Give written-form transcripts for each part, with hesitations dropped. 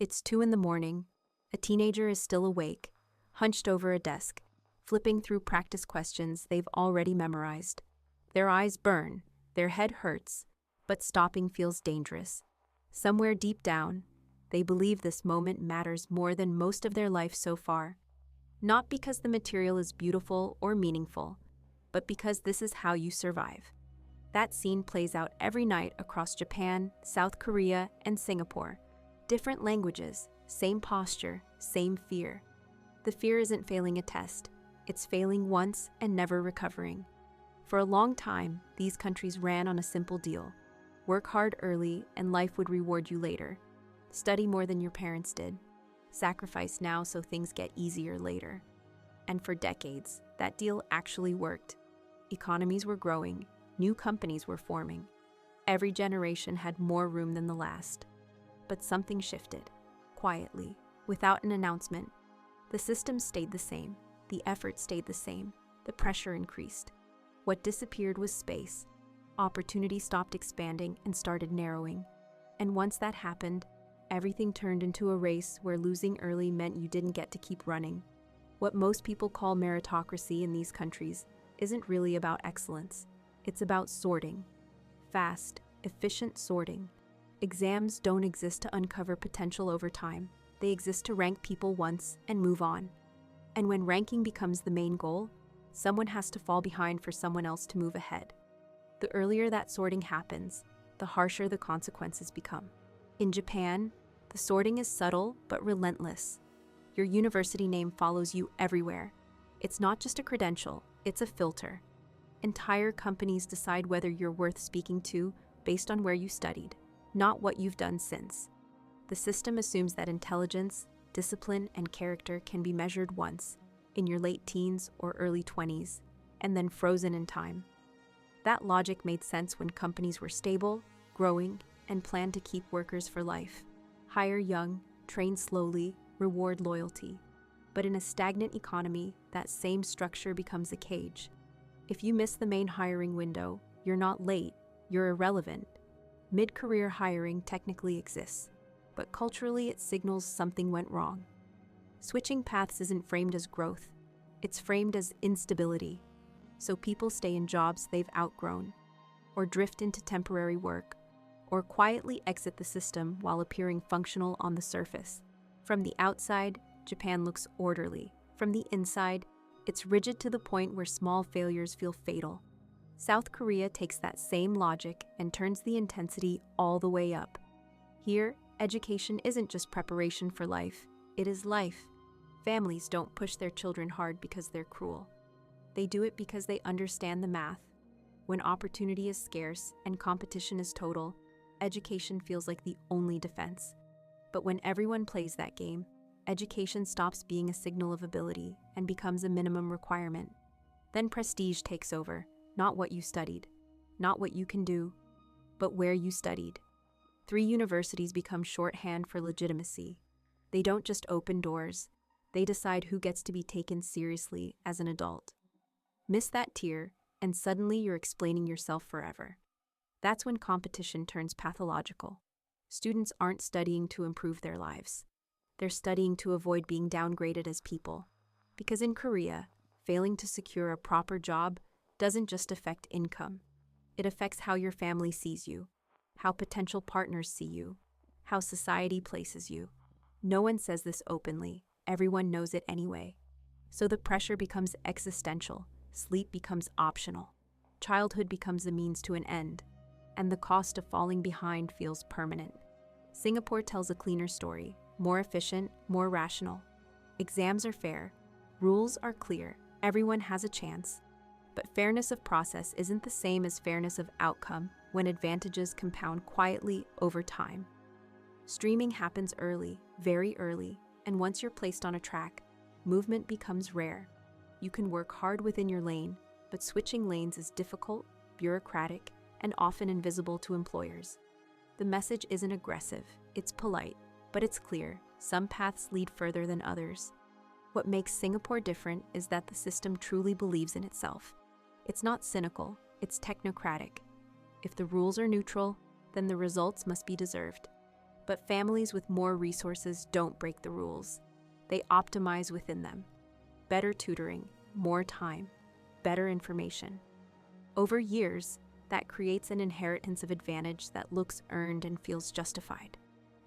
It's 2 in the morning. A teenager is still awake, hunched over a desk, flipping through practice questions they've already memorized. Their eyes burn, their head hurts, but stopping feels dangerous. Somewhere deep down, they believe this moment matters more than most of their life so far. Not because the material is beautiful or meaningful, but because this is how you survive. That scene plays out every night across Japan, South Korea, and Singapore. Different languages, same posture, same fear. The fear isn't failing a test, it's failing once and never recovering. For a long time, these countries ran on a simple deal. Work hard early and life would reward you later. Study more than your parents did. Sacrifice now so things get easier later. And for decades, that deal actually worked. Economies were growing, new companies were forming. Every generation had more room than the last. But something shifted, quietly, without an announcement. The system stayed the same, the effort stayed the same, the pressure increased. What disappeared was space. Opportunity stopped expanding and started narrowing. And once that happened, everything turned into a race where losing early meant you didn't get to keep running. What most people call meritocracy in these countries isn't really about excellence. It's about sorting. Fast, efficient sorting. Exams don't exist to uncover potential over time. They exist to rank people once and move on. And when ranking becomes the main goal, someone has to fall behind for someone else to move ahead. The earlier that sorting happens, the harsher the consequences become. In Japan, the sorting is subtle but relentless. Your university name follows you everywhere. It's not just a credential, it's a filter. Entire companies decide whether you're worth speaking to based on where you studied, not what you've done since. The system assumes that intelligence, discipline, and character can be measured once, in your late teens or early 20s, and then frozen in time. That logic made sense when companies were stable, growing, and planned to keep workers for life. Hire young, train slowly, reward loyalty. But in a stagnant economy, that same structure becomes a cage. If you miss the main hiring window, you're not late, you're irrelevant. Mid-career hiring technically exists, but culturally it signals something went wrong. Switching paths isn't framed as growth, it's framed as instability. So people stay in jobs they've outgrown, or drift into temporary work, or quietly exit the system while appearing functional on the surface. From the outside, Japan looks orderly. From the inside, it's rigid to the point where small failures feel fatal. South Korea takes that same logic and turns the intensity all the way up. Here, education isn't just preparation for life, it is life. Families don't push their children hard because they're cruel. They do it because they understand the math. When opportunity is scarce and competition is total, education feels like the only defense. But when everyone plays that game, education stops being a signal of ability and becomes a minimum requirement. Then prestige takes over, not what you studied, not what you can do, but where you studied. 3 universities become shorthand for legitimacy. They don't just open doors, they decide who gets to be taken seriously as an adult. Miss that tier, and suddenly you're explaining yourself forever. That's when competition turns pathological. Students aren't studying to improve their lives. They're studying to avoid being downgraded as people. Because in Korea, failing to secure a proper job doesn't just affect income. It affects how your family sees you, how potential partners see you, how society places you. No one says this openly, everyone knows it anyway. So the pressure becomes existential, sleep becomes optional, childhood becomes a means to an end, and the cost of falling behind feels permanent. Singapore tells a cleaner story, more efficient, more rational. Exams are fair, rules are clear, everyone has a chance. But fairness of process isn't the same as fairness of outcome when advantages compound quietly over time. Streaming happens early, very early, and once you're placed on a track, movement becomes rare. You can work hard within your lane, but switching lanes is difficult, bureaucratic, and often invisible to employers. The message isn't aggressive, it's polite, but it's clear. Some paths lead further than others. What makes Singapore different is that the system truly believes in itself. It's not cynical, it's technocratic. If the rules are neutral, then the results must be deserved. But families with more resources don't break the rules. They optimize within them. Better tutoring, more time, better information. Over years, that creates an inheritance of advantage that looks earned and feels justified.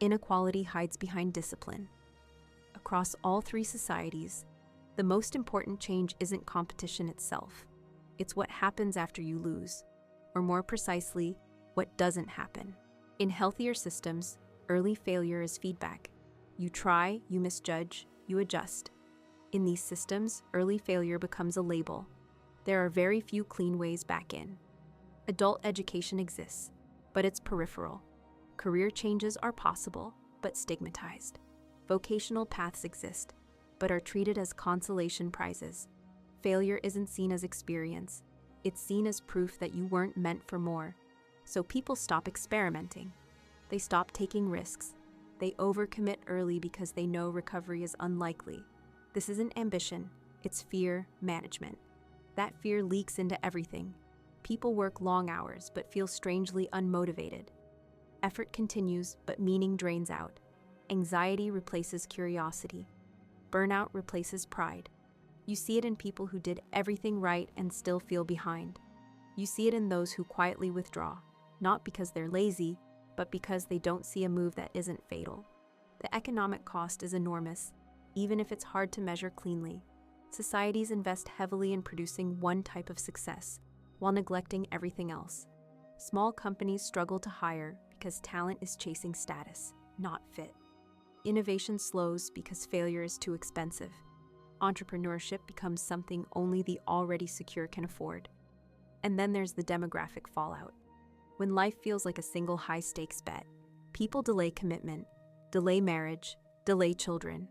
Inequality hides behind discipline. Across all three societies, the most important change isn't competition itself. It's what happens after you lose, or more precisely, what doesn't happen. In healthier systems, early failure is feedback. You try, you misjudge, you adjust. In these systems, early failure becomes a label. There are very few clean ways back in. Adult education exists, but it's peripheral. Career changes are possible, but stigmatized. Vocational paths exist, but are treated as consolation prizes. Failure isn't seen as experience. It's seen as proof that you weren't meant for more. So people stop experimenting. They stop taking risks. They overcommit early because they know recovery is unlikely. This isn't ambition, it's fear management. That fear leaks into everything. People work long hours but feel strangely unmotivated. Effort continues, but meaning drains out. Anxiety replaces curiosity. Burnout replaces pride. You see it in people who did everything right and still feel behind. You see it in those who quietly withdraw, not because they're lazy, but because they don't see a move that isn't fatal. The economic cost is enormous, even if it's hard to measure cleanly. Societies invest heavily in producing one type of success, while neglecting everything else. Small companies struggle to hire because talent is chasing status, not fit. Innovation slows because failure is too expensive. Entrepreneurship becomes something only the already secure can afford. And then there's the demographic fallout. When life feels like a single high-stakes bet, people delay commitment, delay marriage, delay children,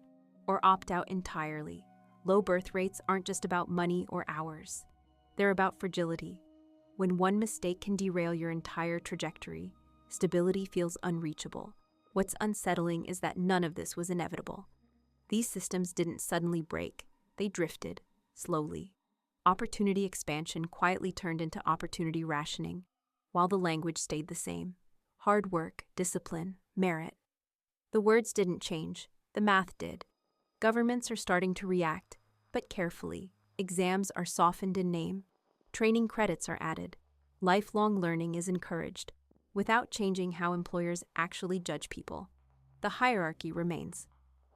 or opt out entirely. Low birth rates aren't just about money or hours. They're about fragility. When one mistake can derail your entire trajectory, stability feels unreachable. What's unsettling is that none of this was inevitable. These systems didn't suddenly break. They drifted, slowly. Opportunity expansion quietly turned into opportunity rationing, while the language stayed the same. Hard work, discipline, merit. The words didn't change, the math did. Governments are starting to react, but carefully. Exams are softened in name. Training credits are added. Lifelong learning is encouraged, without changing how employers actually judge people. The hierarchy remains.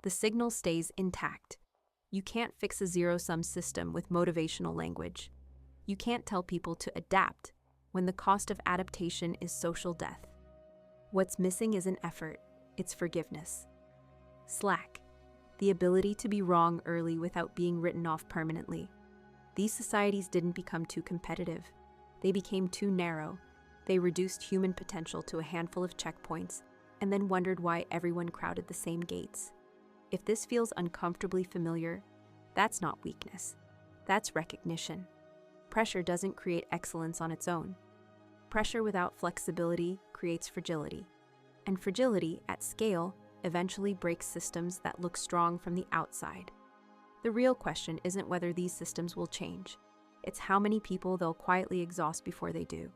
The signal stays intact. You can't fix a zero-sum system with motivational language. You can't tell people to adapt when the cost of adaptation is social death. What's missing isn't effort, it's forgiveness. Slack. The ability to be wrong early without being written off permanently. These societies didn't become too competitive. They became too narrow. They reduced human potential to a handful of checkpoints and then wondered why everyone crowded the same gates. If this feels uncomfortably familiar, that's not weakness. That's recognition. Pressure doesn't create excellence on its own. Pressure without flexibility creates fragility. And fragility, at scale, eventually breaks systems that look strong from the outside. The real question isn't whether these systems will change. It's how many people they'll quietly exhaust before they do.